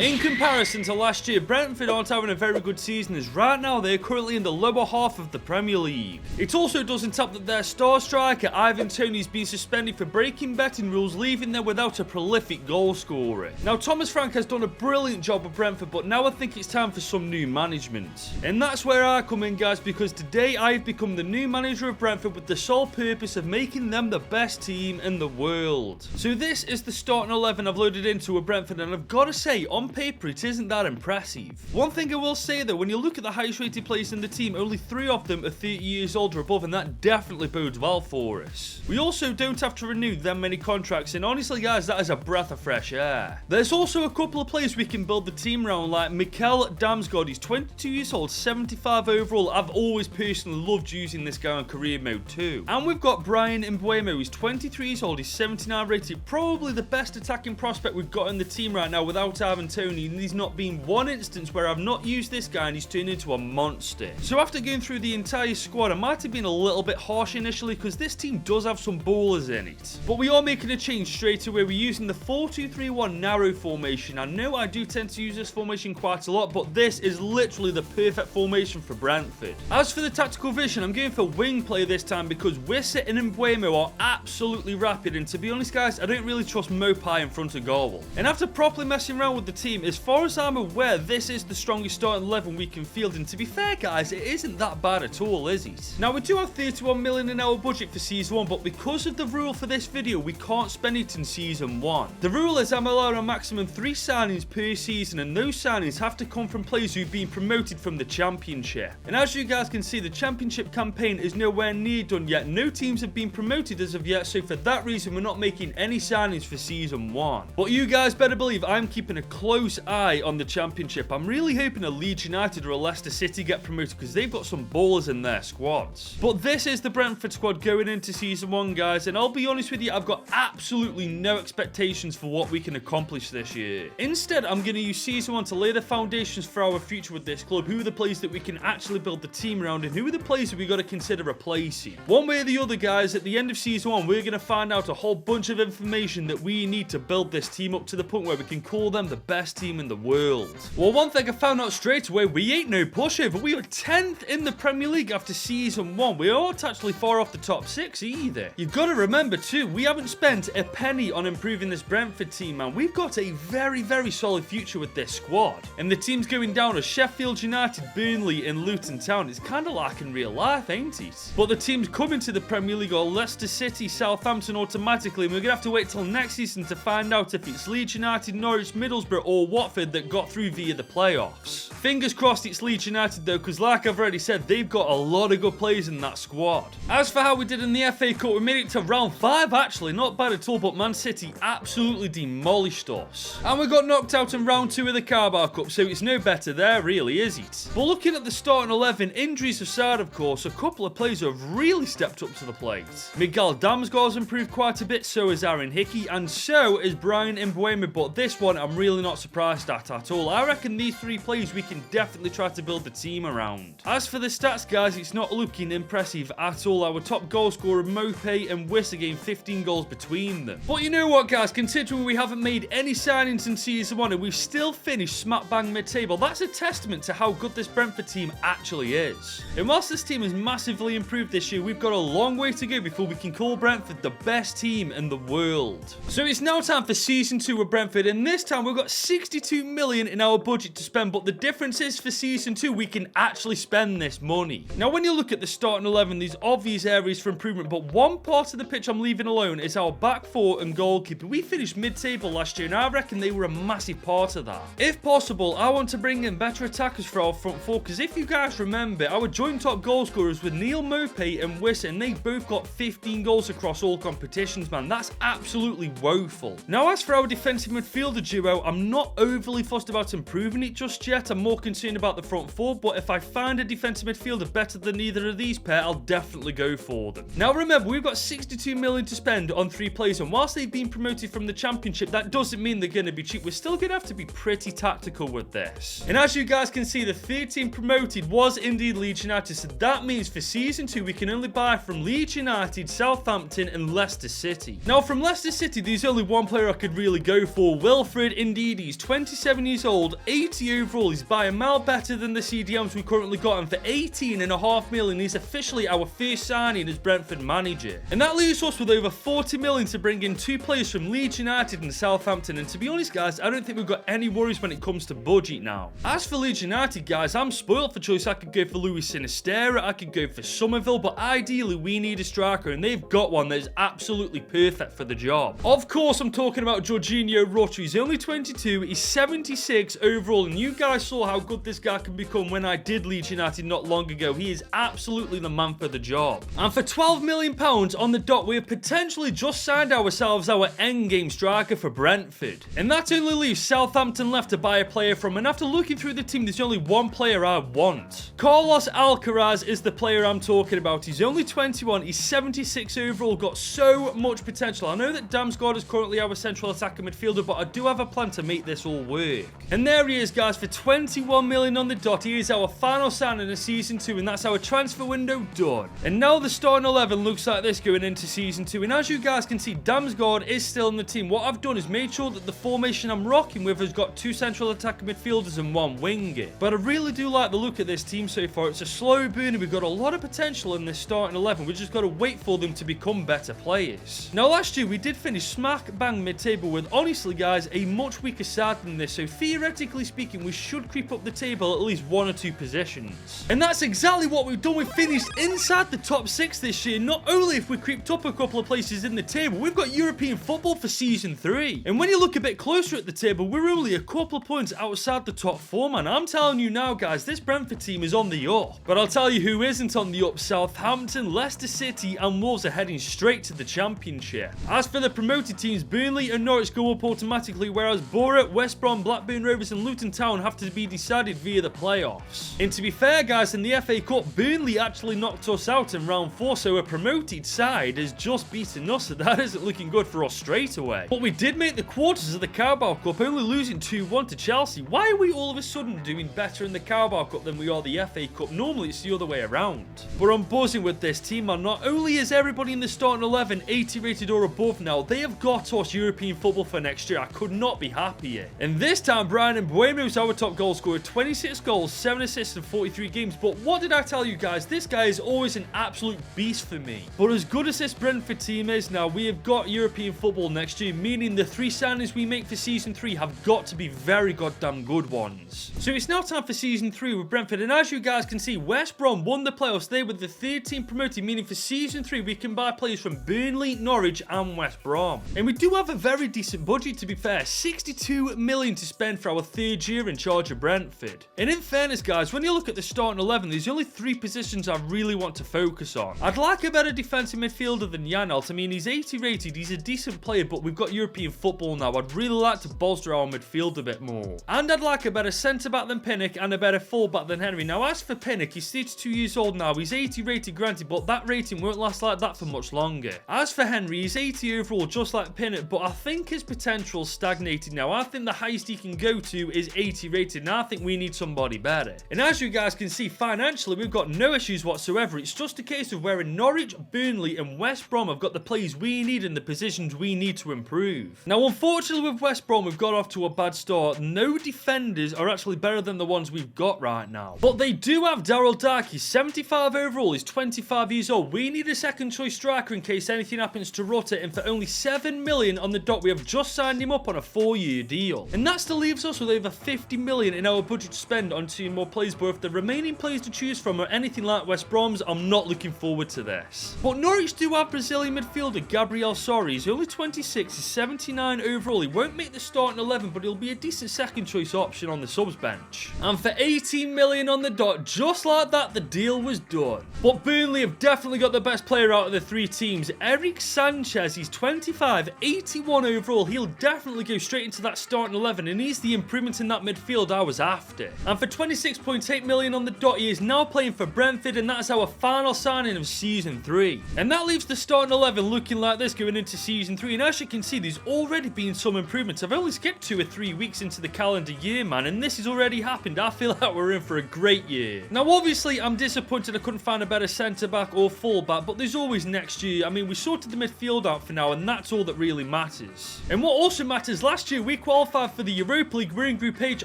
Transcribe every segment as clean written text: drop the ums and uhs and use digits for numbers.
In comparison to last year, Brentford aren't having a very good season as right now they're currently in the lower half of the Premier League. It also doesn't help that their star striker Ivan Toney's been suspended for breaking betting rules, leaving them without a prolific goal scorer. Now Thomas Frank has done a brilliant job with Brentford, but now I think it's time for some new management. And that's where I come in, guys, because today I've become the new manager of Brentford with the sole purpose of making them the best team in the world. So this is the starting 11 I've loaded into a Brentford, and I've got to say, on paper it isn't that impressive. One thing I will say though, when you look at the highest rated players in the team, only 3 of them are 30 years old or above, and that definitely bodes well for us. We also don't have to renew that many contracts, and honestly guys, that is a breath of fresh air. There's also a couple of players we can build the team around, like Mikel Damsgaard. He's 22 years old, 75 overall. I've always personally loved using this guy on career mode too. And we've got Brian Mbeumo. He's 23 years old, he's 79 rated, probably the best attacking prospect we've got in the team right now without Ivan Toney, and there's not been one instance where I've not used this guy and he's turned into a monster. So after going through the entire squad, I might have been a little bit harsh initially because this team does have some ballers in it. But we are making a change straight away. We're using the 4-2-3-1 narrow formation. I know I do tend to use this formation quite a lot, but this is literally the perfect formation for Brentford. As for the tactical vision, I'm going for wing play this time because Wissa and Mbeumo are absolutely rapid, and to be honest guys, I don't really trust Maupay in front of goal. And after properly messing around with the team, as far as I'm aware, this is the strongest starting 11 we can field, and to be fair guys, it isn't that bad at all, is it? Now we do have 31 million in our budget for season 1, but because of the rule for this video, we can't spend it in season 1. The rule is I'm allowed a maximum 3 signings per season, and those signings have to come from players who've been promoted from the Championship. And as you guys can see, the Championship campaign is nowhere near done yet. No teams have been promoted as of yet, so for that reason we're not making any signings for season 1. But you guys better believe I'm keeping a close eye on the Championship. I'm really hoping a Leeds United or a Leicester City get promoted because they've got some ballers in their squads. But this is the Brentford squad going into season 1, guys, and I'll be honest with you, I've got absolutely no expectations for what we can accomplish this year. Instead, I'm going to use season 1 to lay the foundations for our future with this club. Who are the players that we can actually build the team around, and who are the players that we got to consider replacing? One way or the other, guys, at the end of season 1, we're going to find out a whole bunch of information that we need to build this team up to the point where we can call them the best team in the world. Well, one thing I found out straight away, we ain't no pushover. We are 10th in the Premier League after season 1. We aren't actually far off the top 6 either. You've got to remember too, we haven't spent a penny on improving this Brentford team, man. We've got a very, very solid future with this squad. And the teams going down are Sheffield United, Burnley and Luton Town. It's kind of like in real life, ain't it? But the teams coming to the Premier League are Leicester City, Southampton automatically, and we're going to have to wait till next season to find out if it's Leeds United, Norwich, Middlesbrough or Watford that got through via the playoffs. Fingers crossed it's Leeds United though, because like I've already said, they've got a lot of good players in that squad. As for how we did in the FA Cup, we made it to round 5 actually, not bad at all, but Man City absolutely demolished us. And we got knocked out in round 2 of the Carabao Cup, so it's no better there really, is it? But looking at the starting 11, injuries aside of course, a couple of players have really stepped up to the plate. Miguel Damsgaard's improved quite a bit, so has Aaron Hickey, and so is Brian Mbeumo, but this one I'm really not surprised at all. I reckon these 3 players we can definitely try to build the team around. As for the stats guys, it's not looking impressive at all. Our top goal scorer Maupay and Wissa gained 15 goals between them. But you know what guys, considering we haven't made any signings in season 1 and we've still finished smack bang mid-table, that's a testament to how good this Brentford team actually is. And whilst this team has massively improved this year, we've got a long way to go before we can call Brentford the best team in the world. So it's now time for season 2 with Brentford, and this time we've got 62 million in our budget to spend, but the difference is for season 2 we can actually spend this money. Now when you look at the starting 11, there's obvious areas for improvement, but one part of the pitch I'm leaving alone is our back 4 and goalkeeper. We finished mid-table last year and I reckon they were a massive part of that. If possible, I want to bring in better attackers for our front 4, because if you guys remember, our joint top goal scorers were Neil Maupay and Wissa, and they both got 15 goals across all competitions, man. That's absolutely woeful. Now as for our defensive midfielder duo, I'm not overly fussed about improving it just yet. I'm more more concerned about the front four, but if I find a defensive midfielder better than either of these pair, I'll definitely go for them. Now remember, we've got 62 million to spend on 3 players, and whilst they've been promoted from the Championship, that doesn't mean they're going to be cheap. We're still going to have to be pretty tactical with this. And as you guys can see, the third team promoted was indeed Leeds United, so that means for Season 2, we can only buy from Leeds United, Southampton, and Leicester City. Now from Leicester City, there's only one player I could really go for, Wilfred Ndidi. He's 27 years old, 80 overall. He's by a mile better than the CDMs we currently got him for 18.5 million. He's officially our first signing as Brentford manager. And that leaves us with over 40 million to bring in 2 players from Leeds United and Southampton. And to be honest, guys, I don't think we've got any worries when it comes to budget now. As for Leeds United, guys, I'm spoiled for choice. I could go for Luis Sinisterra, I could go for Somerville, but ideally we need a striker, and they've got one that is absolutely perfect for the job. Of course, I'm talking about Jorginho Rutter. He's only 22, he's 76 overall, and you guys saw how good this guy can become when I did Leeds United not long ago. He is absolutely the man for the job. And for £12 million on the dot, we have potentially just signed ourselves our endgame striker for Brentford. And that only leaves Southampton left to buy a player from, and after looking through the team, there's only one player I want. Carlos Alcaraz is the player I'm talking about. He's only 21, he's 76 overall, got so much potential. I know that Damsgaard is currently our central attacker midfielder, but I do have a plan to make this all work. And there he is, guys, for 21 million on the dot. He is our final signing of Season 2, and that's our transfer window done. And now the starting 11 looks like this going into Season 2, and as you guys can see, Damsgaard is still in the team. What I've done is made sure that the formation I'm rocking with has got 2 central attacker midfielders and 1 winger. But I really do like the look of this team so far. It's a slow burner. We've got a lot of potential in this starting 11. We've just got to wait for them to become better players. Now last year we did finish smack bang mid-table with, honestly guys, a much weaker side than this, so theoretically speaking we should creep up the table at least 1 or 2 positions. And that's exactly what we've done. We've finished inside the top 6 this year. Not only have we creeped up a couple of places in the table, we've got European football for Season 3. And when you look a bit closer at the table, we're only a couple of points outside the top 4, man. I'm telling you now, guys, this Brentford team is on the up. But I'll tell you who isn't on the up. Southampton, Leicester City and Wolves are heading straight to the Championship. As for the promoted teams, Burnley and Norwich go up automatically, whereas Borough, West Brom, Blackburn Rovers and Luton Town have to be decided via the playoffs. And to be fair, guys, in the FA Cup, Burnley actually knocked us out in round 4, so a promoted side has just beaten us, so that isn't looking good for us straight away. But we did make the quarters of the Carabao Cup, only losing 2-1 to Chelsea. Why are we all of a sudden doing better in the Carabao Cup than we are the FA Cup? Normally it's the other way around. But I'm buzzing with this team, man. Not only is everybody in the starting 11 80 rated or above now, they have got us European football for next year. I could not be happier. And this time, Bryan Mbeumo is our top goal scorer. 26 goals, 7 assists in 43 games. But what did I tell you guys? This guy is always an absolute beast for me. But as good as this Brentford team is now, we have got European football next year, meaning the 3 signings we make for Season 3 have got to be very goddamn good ones. So it's now time for Season 3 with Brentford, and as you guys can see, West Brom won the playoffs. They were the 3rd team promoted, meaning for Season 3 we can buy players from Burnley, Norwich and West Brom. And we do have a very decent budget, to be fair. 62 million to spend for our 3rd year in charge of Brentford. And in fairness, guys, when you look at the starting 11, there's only 3 positions I really want to focus on. I'd like a better defensive midfielder than Janelt. I mean, he's 80 rated, he's a decent player, but we've got European football now. I'd really like to bolster our midfield a bit more. And I'd like a better centre-back than Pinnock and a better full-back than Henry. Now, as for Pinnock, he's 32 years old now. He's 80 rated, granted, but that rating won't last like that for much longer. As for Henry, he's 80 overall, just like Pinnock, but I think his potential's stagnated now. I think the highest he can go to is 80 rated, and I think we need somebody better. And as you guys can see, financially, we've got no issues whatsoever. It's just a case of where in Norwich, Burnley and West Brom have got the players we need and the positions we need to improve. Now, unfortunately, with West Brom, we've got off to a bad start. No defenders are actually better than the ones we've got right now. But they do have Daryl Dike. He's 75 overall. He's 25 years old. We need a second choice striker in case anything happens to Rutter, and for only 7 million on the dot, we have just signed him up on a 4-year deal. And that still leaves us with over 50 million in our budget to spend on 2 more players, but if the remaining players to choose from are anything like West Brom's, I'm not looking forward to this. But Norwich do have Brazilian midfielder Gabriel Sori. He's only 26, he's 79 overall. He won't make the starting 11, but he'll be a decent second choice option on the subs bench. And for 18 million on the dot, just like that, the deal was done. But Burnley have definitely got the best player out of the 3 teams. Eric Sanchez, he's 25, 81 overall. He'll definitely go straight into that starting 11, and he's the improvement in that midfield I was was after. And for 26.8 million on the dot, he is now playing for Brentford, and that is our final signing of Season 3. And that leaves the starting 11 looking like this going into Season 3, and as you can see, there's already been some improvements. I've only skipped 2 or 3 weeks into the calendar year, man, and this has already happened. I feel like we're in for a great year. Now, obviously, I'm disappointed I couldn't find a better centre-back or full-back, but there's always next year. I mean, we sorted the midfield out for now, and that's all that really matters. And what also matters, last year we qualified for the Europa League. We're in Group H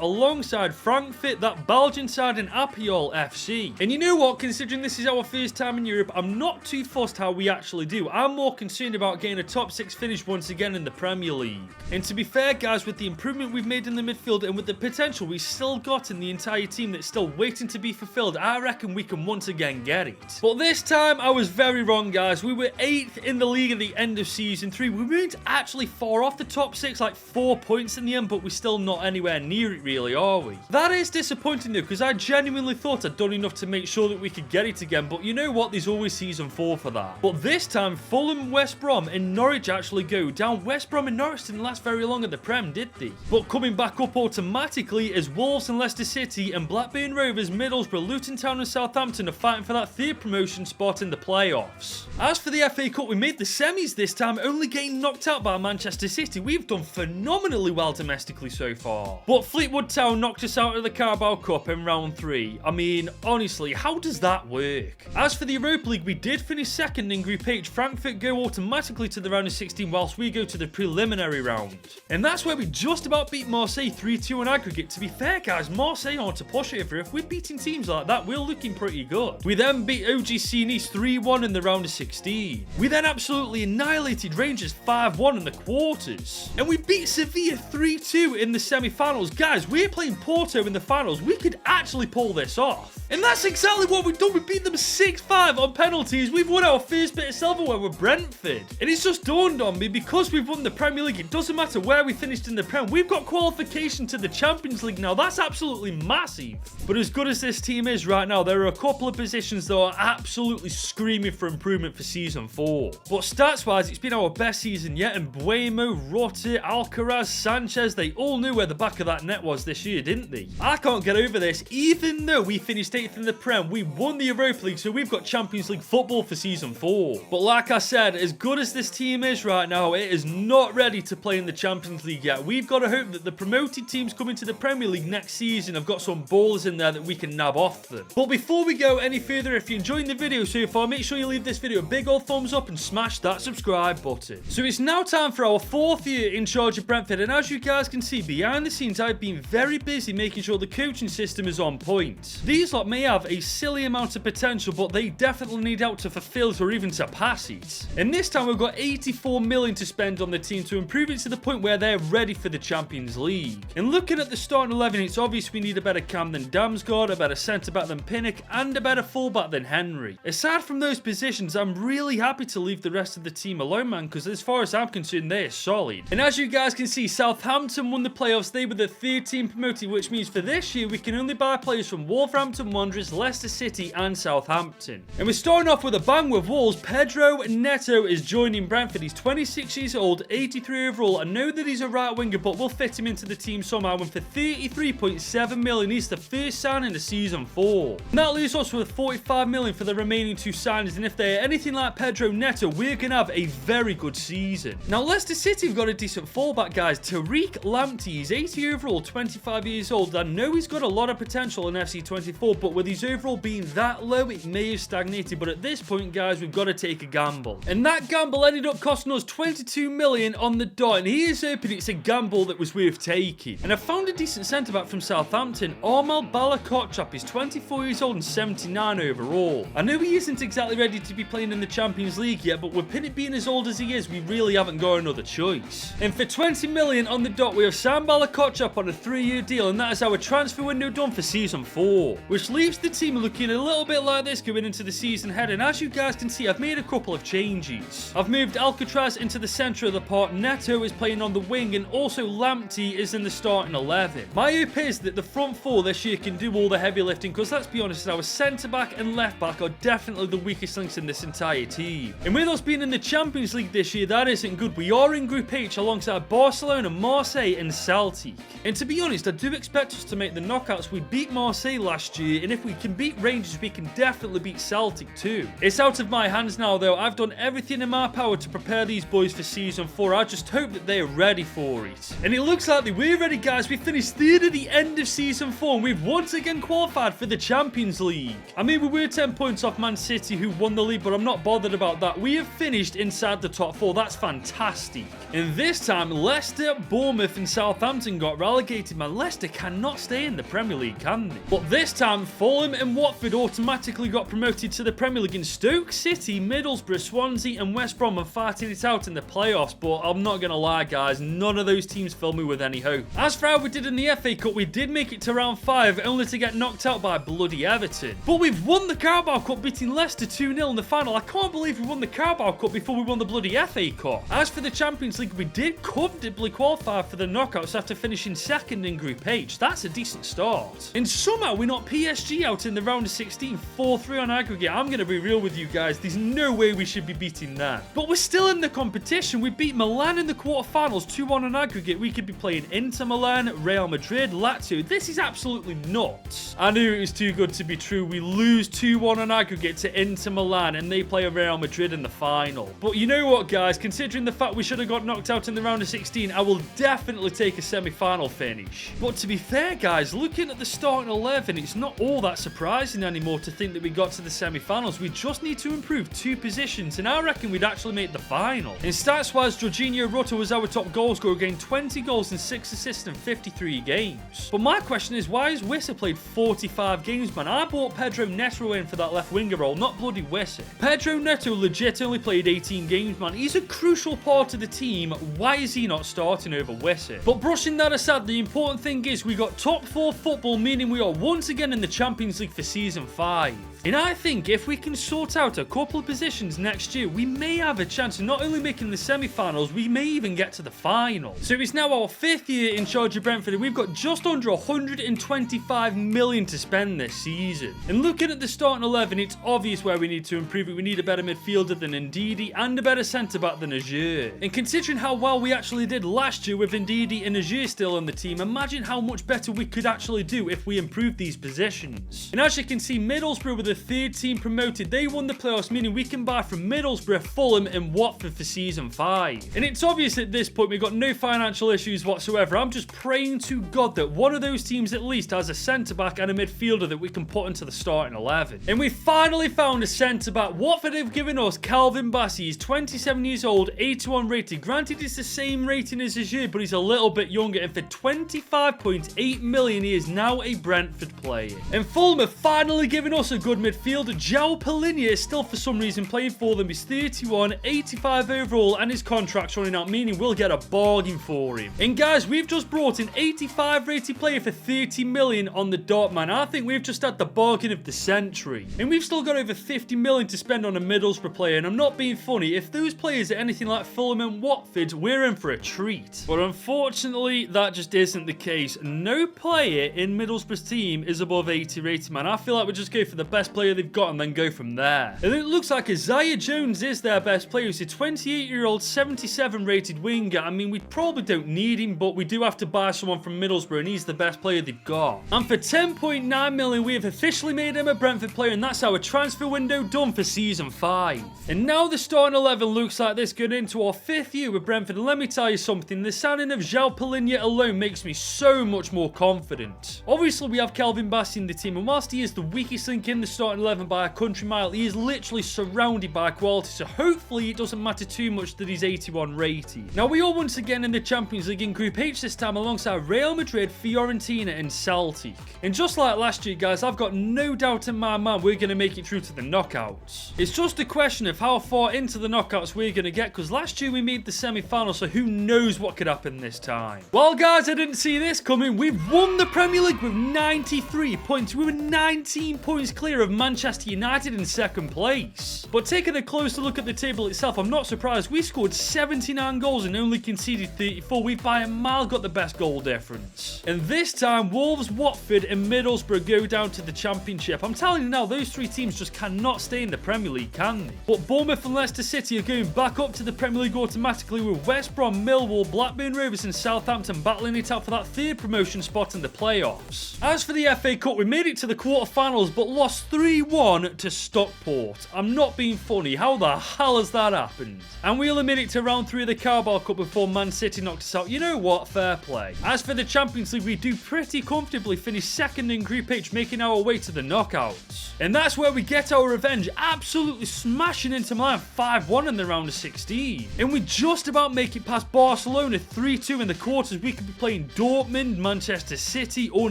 alongside Frankfurt, that Belgian side, and Apoel FC. And you know what, considering this is our first time in Europe, I'm not too fussed how we actually do. I'm more concerned about getting a top 6 finish once again in the Premier League. And to be fair, guys, with the improvement we've made in the midfield and with the potential we still got in the entire team that's still waiting to be fulfilled, I reckon we can once again get it. But this time I was very wrong, guys. We were 8th in the league at the end of Season 3. We weren't actually far off the top 6, like 4 points in the end, but we're still not anywhere near it, really, are we? That is disappointing though, because I genuinely thought I'd done enough to make sure that we could get it again, but you know what, there's always Season 4 for that. But this time, Fulham, West Brom and Norwich actually go down. West Brom and Norwich didn't last very long at the Prem, did they? But coming back up automatically is Wolves and Leicester City, and Blackburn Rovers, Middlesbrough, Luton Town and Southampton are fighting for that 3rd promotion spot in the playoffs. As for the FA Cup, we made the semis this time, only getting knocked out by Manchester City. We've done phenomenally well domestically so far. But Fleetwood Town knocked us out of the Carabao Cup in round 3. I mean, honestly, how does that work? As for the Europa League, we did finish 2nd in Group H. Frankfurt go automatically to the round of 16 whilst we go to the preliminary round. And that's where we just about beat Marseille 3-2 on aggregate. To be fair, guys, Marseille aren't a pushover. If we're beating teams like that, we're looking pretty good. We then beat OGC Nice 3-1 in the round of 16. We then absolutely annihilated Rangers 5-1 in the quarters. And we beat Sevilla 3-2 in the semi-finals. Guys, we're playing Porto in the finals. We could actually pull this off. And that's exactly what we've done. We beat them 6-5 on penalties. We've won our first bit of silverware with Brentford. And it's just dawned on me, because we've won the Premier League, it doesn't matter where we finished in the Prem. We've got qualification to the Champions League now. That's absolutely massive. But as good as this team is right now, there are a couple of positions that are absolutely screaming for improvement for Season 4. But stats-wise, it's been our best season yet. And Buemo, Rutte, Alcaraz, Sanchez, they all knew where the back of that net was this year, didn't they? I can't get over this. Even though we finished 8th in the Prem, we won the Europa League, so we've got Champions League football for Season 4. But like I said, as good as this team is right now, it is not ready to play in the Champions League yet. We've got to hope that the promoted teams coming to the Premier League next season have got some ballers in there that we can nab off them. But before we go any further, if you're enjoying the video so far, make sure you leave this video a big old thumbs up and smash that subscribe button. So it's now time for our 4th year in charge of Brentford, and as you guys can see, behind the scenes, I've been very busy making sure the coaching system is on point. These lot may have a silly amount of potential, but they definitely need help to fulfill it or even to pass it. And this time we've got 84 million to spend on the team to improve it to the point where they're ready for the Champions League. And looking at the starting 11, it's obvious we need a better cam than Damsgaard, a better centre-back than Pinnock, and a better full-back than Henry. Aside from those positions, I'm really happy to leave the rest of the team alone, man, because as far as I'm concerned, they're solid. And as you guys can see, Southampton won the playoffs. They were the 3rd team promoted, which means for this year, we can only buy players from Wolverhampton Wanderers, Leicester City, and Southampton. And we're starting off with a bang with Wolves. Pedro Neto is joining Brentford. He's 26 years old, 83 overall. I know that he's a right winger, but we'll fit him into the team somehow. And for 33.7 million, he's the first signing of Season 4. And that leaves us with 45 million for the remaining 2 signings. And if they're anything like Pedro Neto, we're going to have a very good season. Now, Leicester City have got a decent fullback, guys. Tariq Lamptey, he's 80 overall, 25 years old. I know he's got a lot of potential in FC24, but with his overall being that low, it may have stagnated. But at this point, guys, we've got to take a gamble. And that gamble ended up costing us 22 million on the dot. And here's hoping it's a gamble that was worth taking. And I found a decent centre-back from Southampton. Armal Balakotchap. He's 24 years old and 79 overall. I know he isn't exactly ready to be playing in the Champions League yet, but with Pinnock being as old as he is, we really haven't got another choice. And for 20 million on the dot, we have Sam Balakotchap on a 3-year deal, and that is our transfer window done for Season 4. Which leaves the team looking a little bit like this going into the season ahead. And as you guys can see, I've made a couple of changes. I've moved Alcatraz into the centre of the park, Neto is playing on the wing, and also Lamptey is in the starting 11. My hope is that the front 4 this year can do all the heavy lifting, because let's be honest, our centre-back and left-back are definitely the weakest links in this entire team. And with us being in the Champions League this year, that isn't good. We are in Group H alongside Barcelona, Marseille and Celtic. And to be honest, I do expect us to make the knockouts. We beat Marseille last year, and if we can beat Rangers, we can definitely beat Celtic too. It's out of my hands now though. I've done everything in my power to prepare these boys for Season 4. I just hope that they are ready for it. And it looks like we're ready, guys. We finished third at the end of Season 4, and we've once again qualified for the Champions League. I mean, we were 10 points off Man City, who won the league, but I'm not bothered about that. We have finished inside the top 4. That's fantastic. And this time, Leicester, Bournemouth, and Southampton got relegated. Man, Leicester cannot stay in the Premier League, can they? But this time, Fulham and Watford automatically got promoted to the Premier League, and Stoke City, Middlesbrough, Swansea, and West Brom are fighting it out in the playoffs. But I'm not gonna lie, guys, none of those teams fill me with any hope. As for how we did in the FA Cup, we did make it to round 5, only to get knocked out by bloody Everton. But we've won the Carabao Cup, beating Leicester 2-0 in the final. I can't believe we won the Carabao Cup before we won the bloody FA Cup. As for the Champions League, we did comfortably qualify for the knockouts after finishing second in Group H. That's a decent start. And somehow we knocked PSG out in the round of 16, 4-3 on aggregate. I'm going to be real with you guys. There's no way we should be beating that. But we're still in the competition. We beat Milan in the quarterfinals, 2-1 on aggregate. We could be playing Inter Milan, Real Madrid, Lazio. This is absolutely nuts. I knew it was too good to be true. We lose 2-1 on aggregate to Inter Milan, and they play Real Madrid in the final. But you know what, guys? Considering the fact we should have got knocked out in the round of 16, I will definitely take a semi-final finish. But to be fair, guys, looking at the starting 11, it's not all that surprising anymore to think that we got to the semi-finals. We just need to improve 2 positions, and I reckon we'd actually make the final. In stats-wise, Jorginho Rutter was our top goal scorer, getting 20 goals and 6 assists in 53 games. But my question is, why has Wissa played 45 games, man? I bought Pedro Neto in for that left winger role, not bloody Wissa. Pedro Neto legit only played 18 games, man. He's a crucial part of the team. Why is he not starting over Wissa? But brushing that aside, the important thing is we got top 4 football, meaning we are once again in the Champions League for Season 5. And I think if we can sort out a couple of positions next year, we may have a chance of not only making the semi-finals, we may even get to the final. So it's now our 5th year in charge of Brentford, and we've got just under 125 million to spend this season. And looking at the starting 11, it's obvious where we need to improve it. We need a better midfielder than Ndidi and a better centre-back than Ajer. And considering how well we actually did last year with Ndidi and Ajer still on the team, imagine how much better we could actually do if we improved these positions. And as you can see, Middlesbrough were the 3rd team promoted. They won the playoffs, meaning we can buy from Middlesbrough, Fulham and Watford for Season 5. And it's obvious at this point we've got no financial issues whatsoever. I'm just praying to God that one of those teams at least has a centre-back and a midfielder that we can put into the starting 11. And we finally found a centre-back. Watford have given us Calvin Bassey. He's 27 years old, 81 rated. Granted, it's the same rating as Ajer, but he's a little bit younger. And for 25.8 million, he is now a Brentford player. And Fulham have finally given us a good midfielder. João Palhinha is still for some reason playing for them. He's 31, 85 overall, and his contract's running out, meaning we'll get a bargain for him. And guys, we've just brought an 85 rated player for 30 million on the dot, man. I think we've just had the bargain of the century. And we've still got over 50 million to spend on a Middlesbrough player, and I'm not being funny. If those players are anything like Fulham and Watford, we're in for a treat. But unfortunately, that just isn't the case. No player in Middlesbrough's team is above 80 rated, man. I feel like we just go for the best player they've got and then go from there. And it looks like Isaiah Jones is their best player. He's a 28-year-old, 77 rated winger. I mean, we probably don't need him, but we do have to buy someone from Middlesbrough, and he's the best player they've got. And for 10.9 million, we have officially made him a Brentford player, and that's our transfer window done for Season 5. And now the starting 11 looks like this going into our 5th year with Brentford. And let me tell you something, the signing of João Palhinha alone makes me so much more confident. Obviously, we have Calvin Bassey in the team, and whilst he is the weakest link in the starting 11 by a country mile, he is literally surrounded by quality, so hopefully it doesn't matter too much that he's 81 rated. Now we are once again in the Champions League in Group H this time alongside Real Madrid, Fiorentina and Celtic. And just like last year, guys, I've got no doubt in my mind we're going to make it through to the knockouts. It's just a question of how far into the knockouts we're going to get, because last year we made the semi-final, so who knows what could happen this time. Well, guys, I didn't see this coming. We've won the Premier League with 93 points. We were 19 points clear of Manchester United in 2nd place. But taking a closer look at the table itself, I'm not surprised. We scored 79 goals and only conceded 34. We by a mile got the best goal difference. And this time, Wolves, Watford and Middlesbrough go down to the Championship. I'm telling you now, those 3 teams just cannot stay in the Premier League, can they? But Bournemouth and Leicester City are going back up to the Premier League automatically, with West Brom, Millwall, Blackburn Rovers and Southampton battling it out for that 3rd promotion spot in the playoffs. As for the FA Cup, we made it to the quarterfinals but lost 3-1 to Stockport. I'm not being funny, how the hell has that happened? And we only made it to round 3 of the Carabao Cup before Man City knocked us out. You know what, fair play. As for the Champions League, we do pretty comfortably finish second in Group H, making our way to the knockouts. And that's where we get our revenge, absolutely smashing Inter Milan 5-1 in the round of 16. And we just about make it past Barcelona 3-2 in the quarters. We could be playing Dortmund, Manchester City or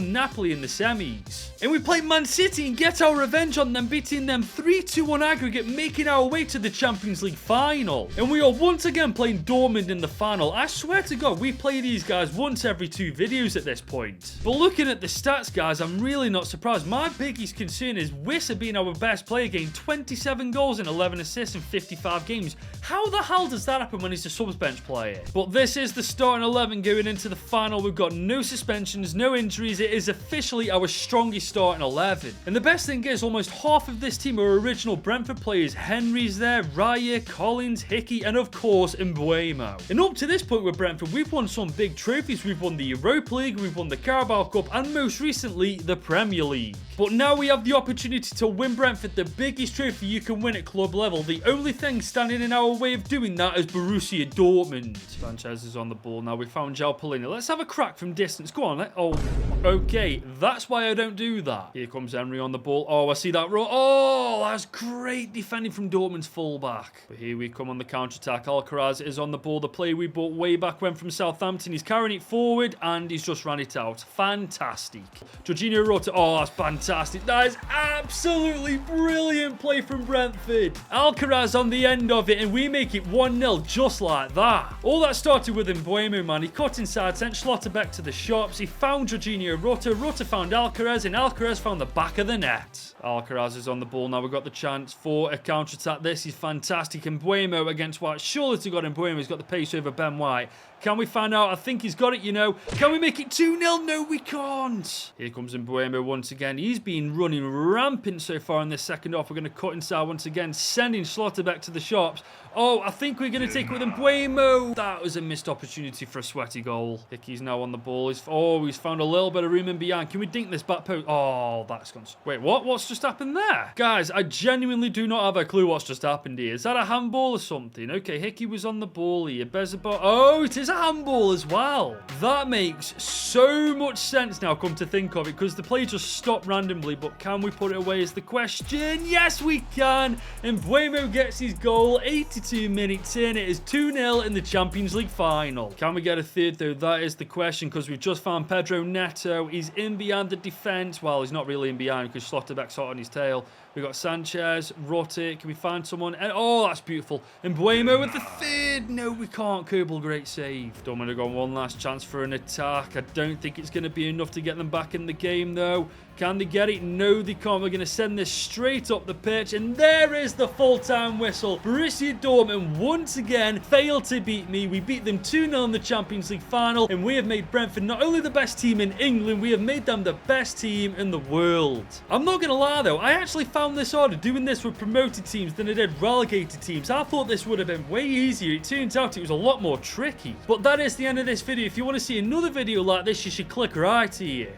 Napoli in the semis. And we play Man City and get our revenge on them, beating them 3-2 on aggregate, making our way to the Champions League final. And we are once again playing Dortmund in the final. I swear to God, we play these guys once every 2 videos at this point. But looking at the stats, guys, I'm really not surprised. My biggest concern is Wissa being our best player, getting 27 goals and 11 assists in 55 games. How the hell does that happen when he's a subs bench player? But this is the starting 11 going into the final. We've got no suspensions, no injuries. It is officially our strongest starting 11. And the best thing is, almost half of this team are original Brentford players. Henry's there, Raya, Collins, Hickey, and of course, Mbeumo. And up to this point with Brentford, we've won some big trophies. We've won the Europa League, we've won the Carabao Cup, and most recently, the Premier League. But now we have the opportunity to win Brentford, the biggest trophy you can win at club level. The only thing standing in our way of doing that is Borussia Dortmund. Sanchez is on the ball now. We found João Palhinha. Let's have a crack from distance. Go on. Oh, okay. That's why I don't do that. Here comes Henry on the ball. Oh, I see that run. Oh, that's great defending from Dortmund's fullback. But here we come on the counter-attack. Alcaraz is on the ball. The play we bought way back when from Southampton. He's carrying it forward and he's just ran it out. Fantastic. Jorginho Rota. Oh, that's fantastic. That is absolutely brilliant play from Brentford. Alcaraz on the end of it and we make it 1-0 just like that. All that started with Mbeumo, man. He cut inside, sent Schlotterbeck to the shops. He found Jorginho Rota. Rota found Alcaraz and Alcaraz found the back of the net. Alcaraz is on the ball now. We've got the chance for a counter-attack. This is fantastic. Mbeumo against White. Surely to God, Mbeumo's got the pace over Ben White. Can we find out? I think he's got it, you know. Can we make it 2-0? No, we can't. Here comes Mbeumo once again. He's been running rampant so far in this second half. We're going to cut inside once again, sending Schlotterbeck to the shops. Oh, I think we're going to take it with Mbeumo. That was a missed opportunity for a sweaty goal. Hickey's now on the ball. He's found a little bit of room in behind. Can we dink this back post? Oh, that's gone. Wait, what? What's just happened there? Guys, I genuinely do not have a clue what's just happened here. Is that a handball or something? Okay, Hickey was on the ball here. Bezzabot. Oh, it is a handball as well. That makes so much sense now, come to think of it, because the play just stopped randomly. But can we put it away is the question. Yes, we can. And Mbeumo gets his goal. 82 minutes in. It is 2-0 in the Champions League final. Can we get a third, though? That is the question, because we've just found Pedro Neto. He's in behind the defence. Well, he's not really in behind because Schlotterbeck's hot on his tail. We got Sanchez, Rotte. Can we find someone? And, oh, that's beautiful. And Mbeumo with the third. No, we can't. Kerbal, great save. Dortmund got one last chance for an attack. I don't think it's going to be enough to get them back in the game, though. Can they get it? No, they can't. We're going to send this straight up the pitch. And there is the full-time whistle. Borussia Dortmund once again failed to beat me. We beat them 2-0 in the Champions League final. And we have made Brentford not only the best team in England, we have made them the best team in the world. I'm not going to lie, though. I actually found this harder doing this with promoted teams than I did relegated teams. I thought this would have been way easier. It turns out it was a lot more tricky. But that is the end of this video. If you want to see another video like this, you should click right here.